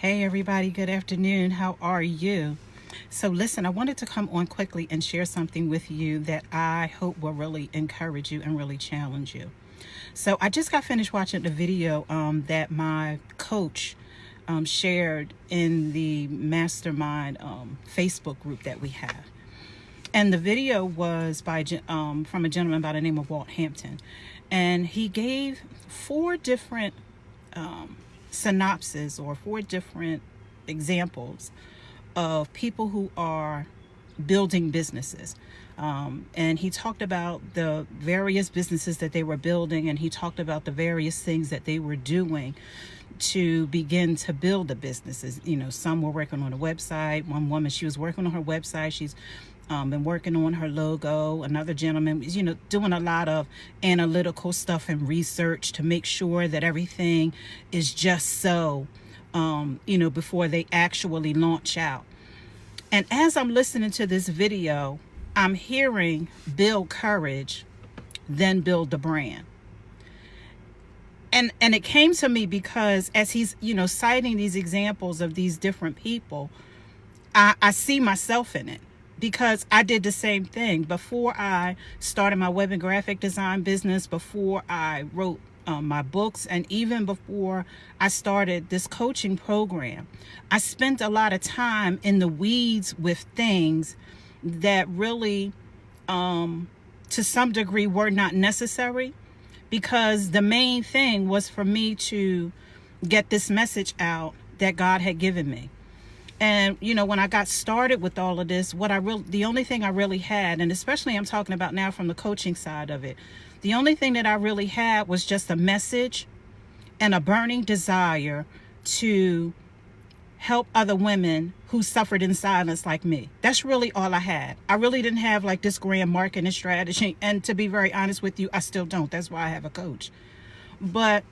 Hey everybody, good afternoon. How are you? So listen, I wanted to come on quickly and share something with you that I hope will really encourage you and really challenge you. So I just got finished watching the video that my coach shared in the mastermind Facebook group that we have. And the video was from a gentleman by the name of Walt Hampton. And he gave four different synopsis or four different examples of people who are building businesses. And he talked about the various businesses that they were building, and he talked about the various things that they were doing to begin to build the businesses. You know, some were working on a website. One woman, she was working on her website. She's been working on her logo. Another gentleman is, doing a lot of analytical stuff and research to make sure that everything is just so, before they actually launch out. And as I'm listening to this video, I'm hearing build courage, then build the brand. And it came to me because as he's, citing these examples of these different people, I see myself in it. Because I did the same thing before I started my web and graphic design business, before I wrote my books, and even before I started this coaching program. I spent a lot of time in the weeds with things that really, to some degree, were not necessary, because the main thing was for me to get this message out that God had given me. And, when I got started with all of this, the only thing I really had, and especially I'm talking about now from the coaching side of it, the only thing that I really had was just a message and a burning desire to help other women who suffered in silence like me. That's really all I had. I really didn't have like this grand marketing strategy. And to be very honest with you, I still don't. That's why I have a coach. But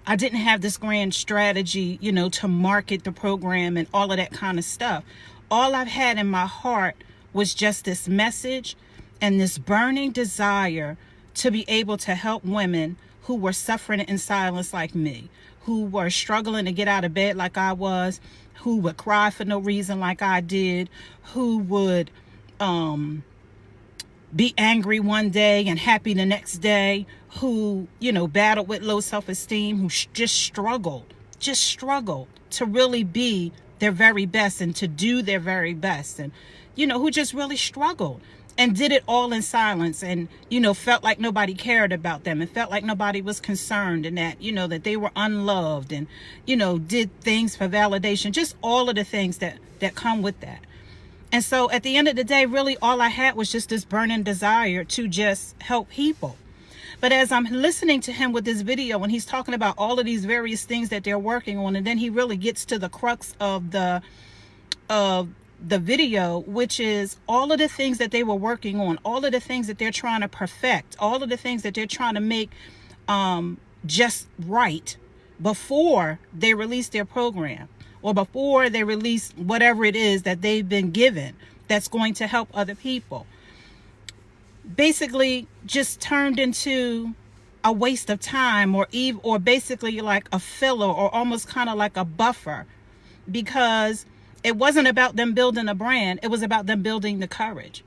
I didn't have this grand strategy, to market the program and all of that kind of stuff. All I've had in my heart was just this message and this burning desire to be able to help women who were suffering in silence like me, who were struggling to get out of bed like I was, who would cry for no reason like I did, who would be angry one day and happy the next day, who, battled with low self-esteem, who just struggled to really be their very best and to do their very best, and, who just really struggled and did it all in silence, and, felt like nobody cared about them and felt like nobody was concerned, and that, that they were unloved, and, did things for validation, just all of the things that come with that. And so at the end of the day, really all I had was just this burning desire to just help people. But as I'm listening to him with this video, and he's talking about all of these various things that they're working on, and then he really gets to the crux of the video, which is all of the things that they were working on, all of the things that they're trying to perfect, all of the things that they're trying to make just right before they release their program, or before they release whatever it is that they've been given that's going to help other people. Basically just turned into a waste of time, or basically like a filler, or almost kind of like a buffer, because it wasn't about them building a brand. It was about them building the courage.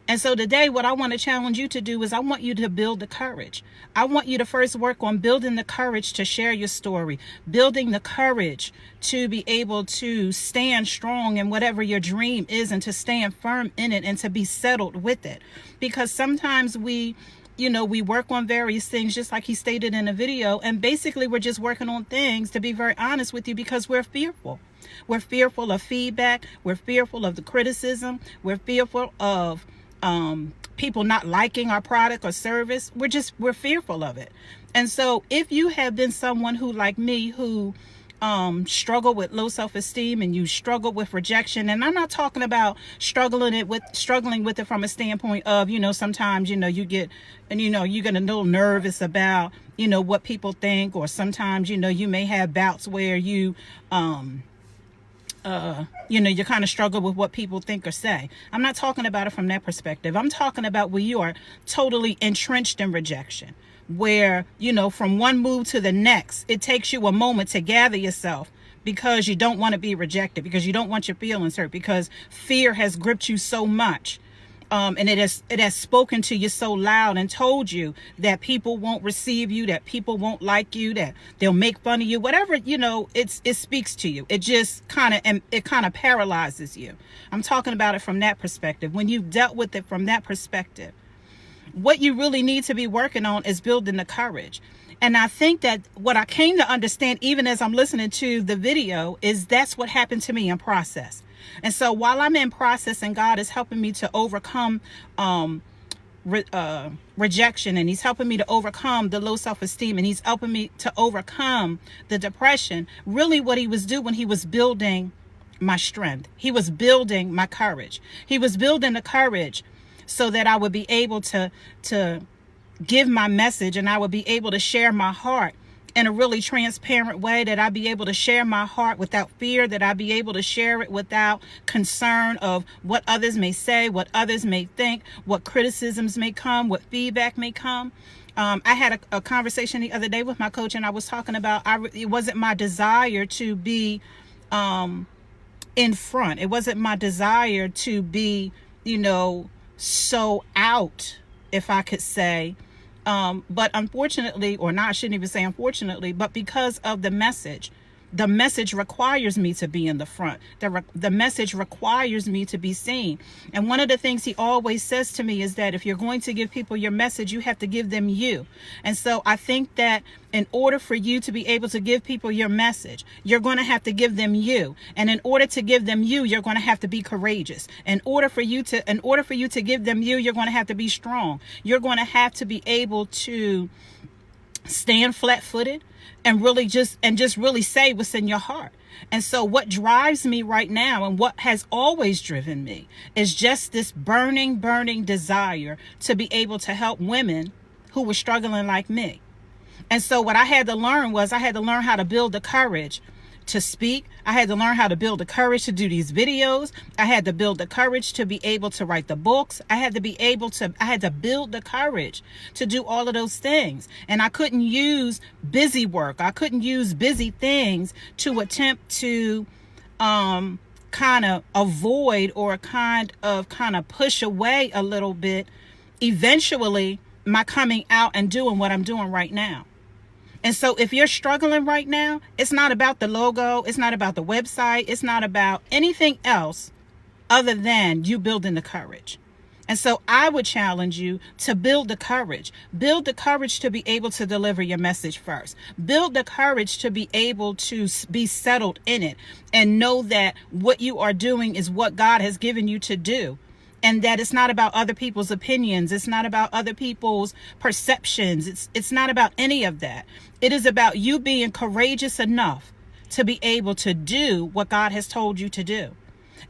And so today, what I want to challenge you to do is I want you to build the courage. I want you to first work on building the courage to share your story, building the courage to be able to stand strong in whatever your dream is, and to stand firm in it, and to be settled with it. Because sometimes we work on various things, just like he stated in the video, and basically we're just working on things, to be very honest with you, because we're fearful. We're fearful of feedback. We're fearful of the criticism. We're fearful of people not liking our product or service. We're fearful of it. And so if you have been someone who, like me, who struggle with low self-esteem, and you struggle with rejection, and I'm not talking about struggling with it from a standpoint of, sometimes, you get a little nervous about, what people think, or sometimes, you may have bouts where you you kind of struggle with what people think or say. I'm not talking about it from that perspective. I'm talking about where you are totally entrenched in rejection, where, from one move to the next, it takes you a moment to gather yourself because you don't want to be rejected, because you don't want your feelings hurt, because fear has gripped you so much. And it has spoken to you so loud and told you that people won't receive you, that people won't like you, that they'll make fun of you, whatever, it speaks to you. It just kind of paralyzes you. I'm talking about it from that perspective. When you've dealt with it from that perspective, what you really need to be working on is building the courage. And I think that what I came to understand, even as I'm listening to the video, is that's what happened to me in process. And so while I'm in process and God is helping me to overcome rejection, and he's helping me to overcome the low self-esteem, and he's helping me to overcome the depression, really what he was doing, he was building my strength. He was building my courage. He was building the courage so that I would be able to give my message, and I would be able to share my heart in a really transparent way, that I'd be able to share my heart without fear, that I'd be able to share it without concern of what others may say, what others may think, what criticisms may come, what feedback may come. I had a conversation the other day with my coach, and I was talking about it wasn't my desire to be in front. It wasn't my desire to be, so out, if I could say. But unfortunately, or not, I shouldn't even say unfortunately, but because of the message requires me to be in the front. The message requires me to be seen. And one of the things he always says to me is that if you're going to give people your message, you have to give them you. And so I think that in order for you to be able to give people your message, you're going to have to give them you. And in order to give them you, you're going to have to be courageous. In order for you to give them you, you're going to have to be strong. You're going to have to be able to stand flat-footed and just really say what's in your heart. And so what drives me right now, and what has always driven me, is just this burning desire to be able to help women who were struggling like me. And so what I had to learn how to build the courage to speak. I had to learn how to build the courage to do these videos. I had to build the courage to be able to write the books. I had to build the courage to do all of those things. And I couldn't use busy work. I couldn't use busy things to attempt to kind of avoid or kind of push away a little bit eventually my coming out and doing what I'm doing right now. And so if you're struggling right now, it's not about the logo, it's not about the website, it's not about anything else other than you building the courage. And so I would challenge you to build the courage. Build the courage to be able to deliver your message first. Build the courage to be able to be settled in it and know that what you are doing is what God has given you to do. And that it's not about other people's opinions. It's not about other people's perceptions. It's not about any of that. It is about you being courageous enough to be able to do what God has told you to do.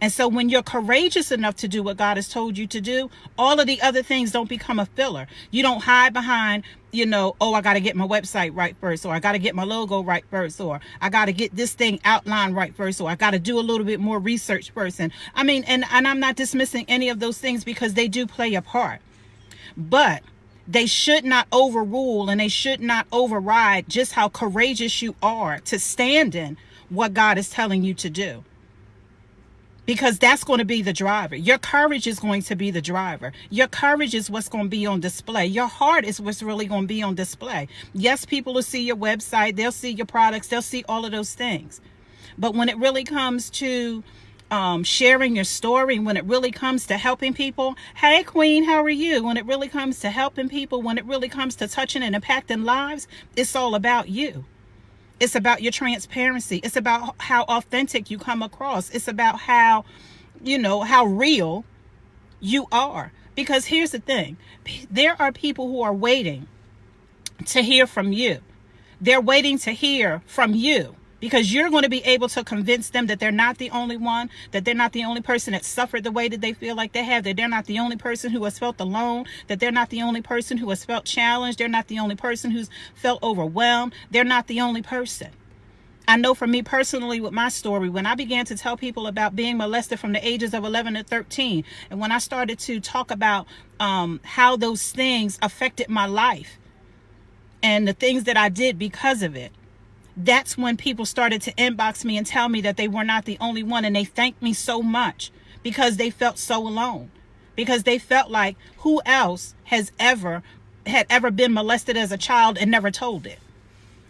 And so when you're courageous enough to do what God has told you to do, all of the other things don't become a filler. You don't hide behind, I got to get my website right first, or I got to get my logo right first, or I got to get this thing outlined right first, or I got to do a little bit more research first. And I'm not dismissing any of those things, because they do play a part. But they should not overrule, and they should not override just how courageous you are to stand in what God is telling you to do. Because that's going to be the driver. Your courage is going to be the driver. Your courage is what's going to be on display. Your heart is what's really going to be on display. Yes, people will see your website. They'll see your products. They'll see all of those things. But when it really comes to sharing your story, when it really comes to helping people, hey, Queen, how are you? When it really comes to helping people, when it really comes to touching and impacting lives, it's all about you. It's about your transparency. It's about how authentic you come across. It's about how real you are. Because here's the thing. There are people who are waiting to hear from you. They're waiting to hear from you, because you're going to be able to convince them that they're not the only one, that they're not the only person that suffered the way that they feel like they have, that they're not the only person who has felt alone, that they're not the only person who has felt challenged, they're not the only person who's felt overwhelmed, they're not the only person. I know for me personally with my story, when I began to tell people about being molested from the ages of 11 to 13, and when I started to talk about how those things affected my life and the things that I did because of it, That's when people started to inbox me and tell me that they were not the only one. And they thanked me so much because they felt so alone, because they felt like who else had ever been molested as a child and never told it.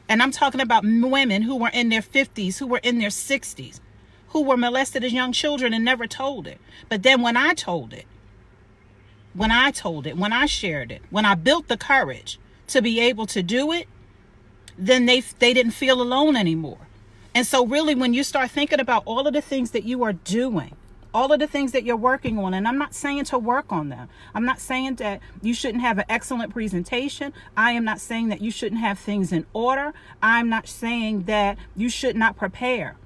And I'm talking about women who were in their 50s, who were in their 60s, who were molested as young children and never told it. But then when I told it, when I shared it, when I built the courage to be able to do it, then they didn't feel alone anymore. And so really, when you start thinking about all of the things that you are doing, all of the things that you're working on, and I'm not saying to work on them. I'm not saying that you shouldn't have an excellent presentation. I am not saying that you shouldn't have things in order. I'm not saying that you should not prepare.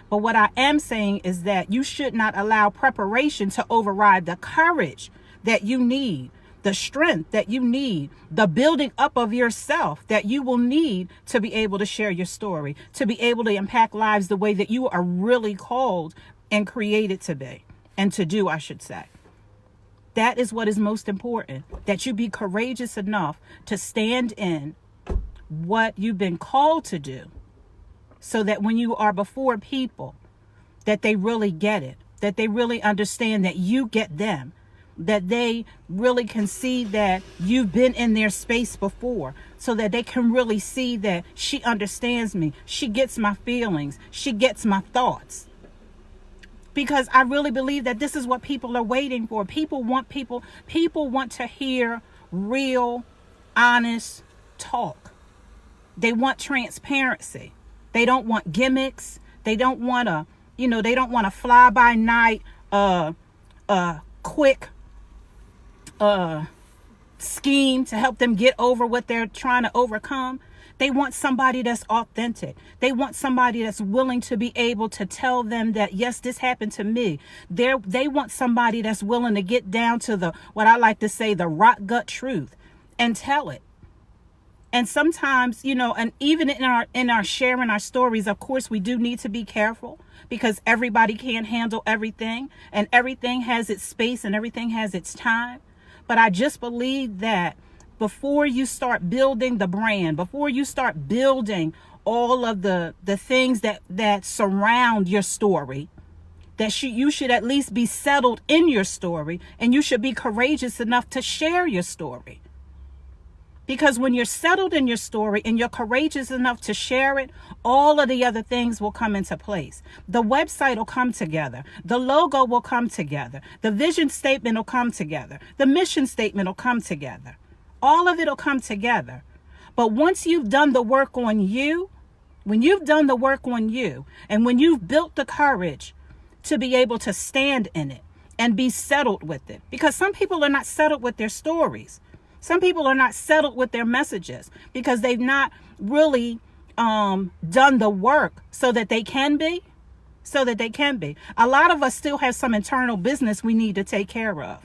But what I am saying is that you should not allow preparation to override the courage that you need, the strength that you need, the building up of yourself that you will need to be able to share your story, to be able to impact lives the way that you are really called and created to be, and to do, I should say. That is what is most important, that you be courageous enough to stand in what you've been called to do, so that when you are before people, that they really get it, that they really understand that you get them, that they really can see that you've been in their space before, so that they can really see that she understands me, she gets my feelings, she gets my thoughts. Because I really believe that this is what people are waiting for. People want to hear real, honest talk. They want transparency. They don't want gimmicks. They don't want a fly by night, quick scheme to help them get over what they're trying to overcome. They want somebody that's authentic. They want somebody that's willing to be able to tell them that, yes, this happened to me. They want somebody that's willing to get down to what I like to say, the rock gut truth, and tell it. And sometimes, and even in our sharing our stories, of course, we do need to be careful, because everybody can't handle everything, and everything has its space and everything has its time. But I just believe that before you start building the brand, before you start building all of the things that surround your story, that you should at least be settled in your story, and you should be courageous enough to share your story. Because when you're settled in your story and you're courageous enough to share it, all of the other things will come into place. The website will come together. The logo will come together. The vision statement will come together. The mission statement will come together. All of it will come together. But once you've done the work on you, when you've done the work on you, and when you've built the courage to be able to stand in it and be settled with it, because some people are not settled with their stories. Some people are not settled with their messages because they've not really done the work so that they can be. A lot of us still have some internal business we need to take care of.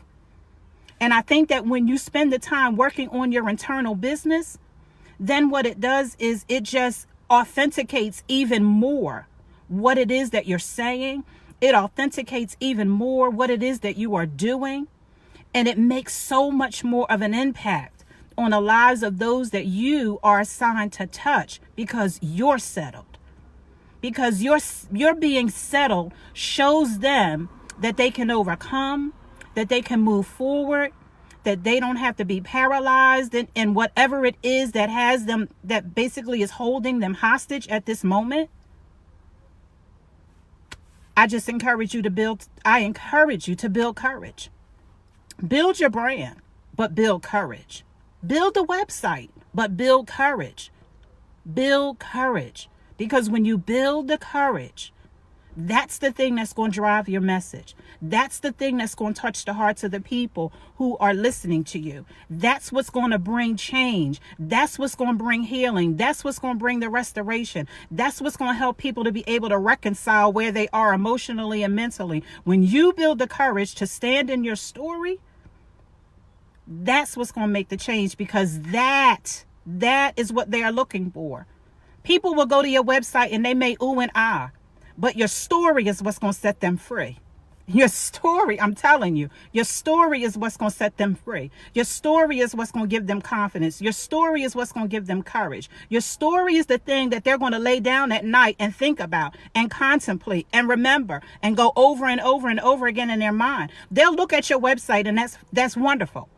And I think that when you spend the time working on your internal business, then what it does is it just authenticates even more what it is that you're saying. It authenticates even more what it is that you are doing. And it makes so much more of an impact on the lives of those that you are assigned to touch, because you're settled. Because you're being settled shows them that they can overcome, that they can move forward, that they don't have to be paralyzed in whatever it is that has them, that basically is holding them hostage at this moment. I encourage you to build courage. Build your brand, but build courage. Build the website, but build courage. Build courage. Because when you build the courage, that's the thing that's going to drive your message. That's the thing that's going to touch the hearts of the people who are listening to you. That's what's going to bring change. That's what's going to bring healing. That's what's going to bring the restoration. That's what's going to help people to be able to reconcile where they are emotionally and mentally. When you build the courage to stand in your story, that's what's going to make the change, because that is what they are looking for. People will go to your website and they may ooh and ah, but your story is what's going to set them free. Your story, I'm telling you, your story is what's going to set them free. Your story is what's going to give them confidence. Your story is what's going to give them courage. Your story is the thing that they're going to lay down at night and think about and contemplate and remember and go over and over and over again in their mind. They'll look at your website, and that's wonderful.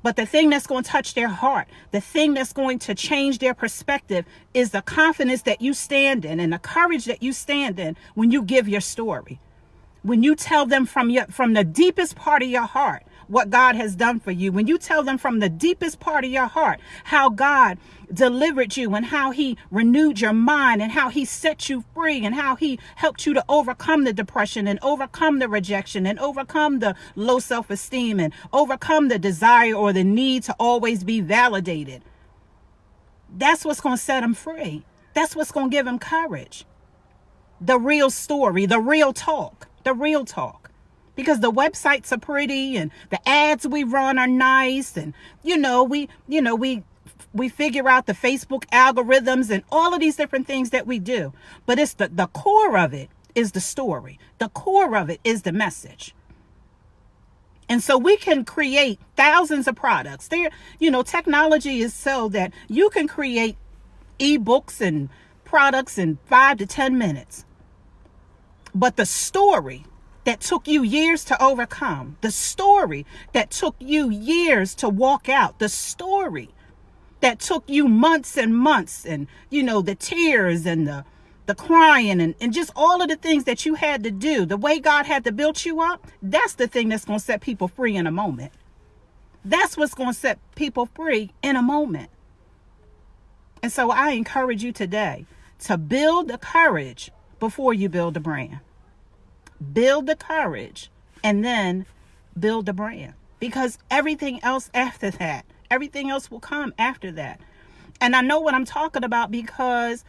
But the thing that's going to touch their heart, the thing that's going to change their perspective is the confidence that you stand in and the courage that you stand in when you give your story. When you tell them from the deepest part of your heart what God has done for you, when you tell them from the deepest part of your heart how God delivered you and how he renewed your mind and how he set you free and how he helped you to overcome the depression and overcome the rejection and overcome the low self-esteem and overcome the desire or the need to always be validated. That's what's going to set them free. That's what's going to give them courage. The real story, the real talk. The real talk, because the websites are pretty and the ads we run are nice. And, we figure out the Facebook algorithms and all of these different things that we do. But it's the core of it is the story. The core of it is the message. And so we can create thousands of products. Technology is so that you can create ebooks and products in 5 to 10 minutes. But the story that took you years to overcome, the story that took you years to walk out, the story that took you months and months and, the tears and the crying and just all of the things that you had to do, the way God had to build you up, that's the thing that's going to set people free in a moment. That's what's going to set people free in a moment. And so I encourage you today to build the courage before you build a brand. Build the courage and then build the brand, because everything else after that, everything else will come after that. And I know what I'm talking about because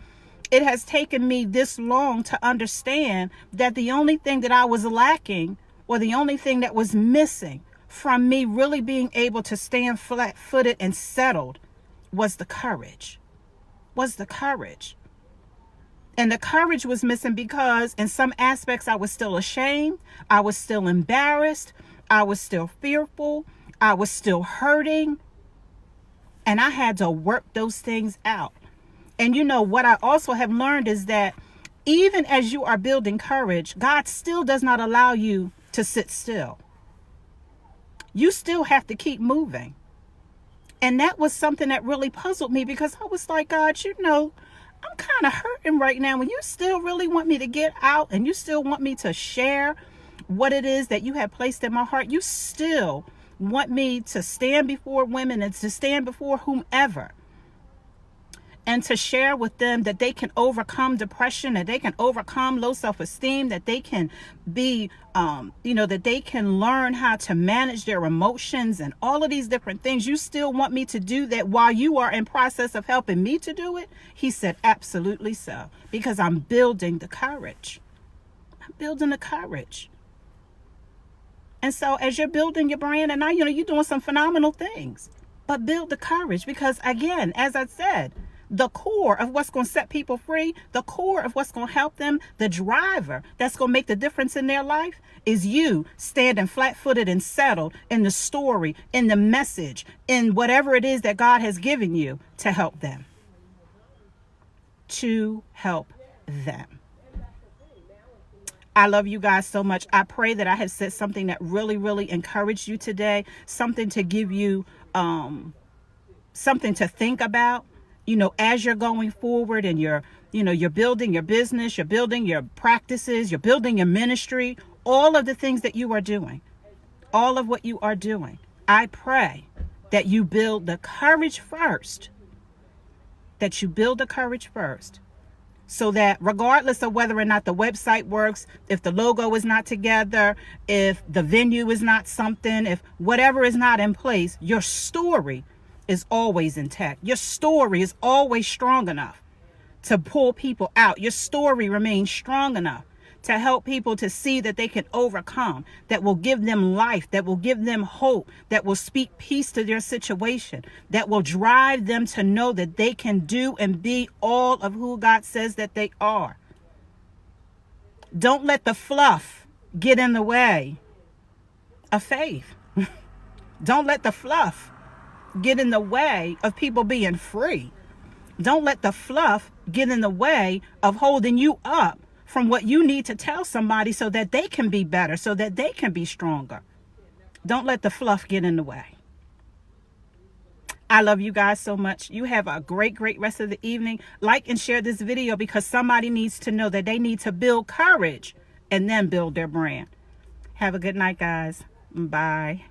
it has taken me this long to understand that the only thing that I was lacking, or the only thing that was missing from me really being able to stand flat-footed and settled, was the courage. And the courage was missing because in some aspects I was still ashamed. I was still embarrassed. I was still fearful. I was still hurting. And I had to work those things out. And what I also have learned is that even as you are building courage, God still does not allow you to sit still. You still have to keep moving. And that was something that really puzzled me, because I was like, God, I'm kind of hurting right now, and you still really want me to get out, and you still want me to share what it is that you have placed in my heart. You still want me to stand before women and to stand before whomever and to share with them that they can overcome depression, that they can overcome low self-esteem, that they can be, that they can learn how to manage their emotions and all of these different things. You still want me to do that while you are in process of helping me to do it? He said, absolutely so, because I'm building the courage. I'm building the courage. And so as you're building your brand, and now, you're doing some phenomenal things, but build the courage, because again, as I said, the core of what's going to set people free, the core of what's going to help them, the driver that's going to make the difference in their life is you standing flat-footed and settled in the story, in the message, in whatever it is that God has given you to help them. To help them. I love you guys so much. I pray that I have said something that really, really encouraged you today, something to give you something to think about. As you're going forward and you're building your business, you're building your practices, you're building your ministry, all of the things that you are doing, all of what you are doing, I pray that you build the courage first, so that regardless of whether or not the website works, if the logo is not together, if the venue is not something, if whatever is not in place, your story is always intact. Your story is always strong enough to pull people out. Your story remains strong enough to help people to see that they can overcome, that will give them life, that will give them hope, that will speak peace to their situation, that will drive them to know that they can do and be all of who God says that they are. Don't let the fluff get in the way of faith. Don't let the fluff get in the way of people being free. Don't let the fluff get in the way of holding you up from what you need to tell somebody so that they can be better, so that they can be stronger. Don't let the fluff get in the way. I love you guys so much. You have a great rest of the evening. Like and share this video because somebody needs to know that they need to build courage and then build their brand. Have a good night, guys. Bye.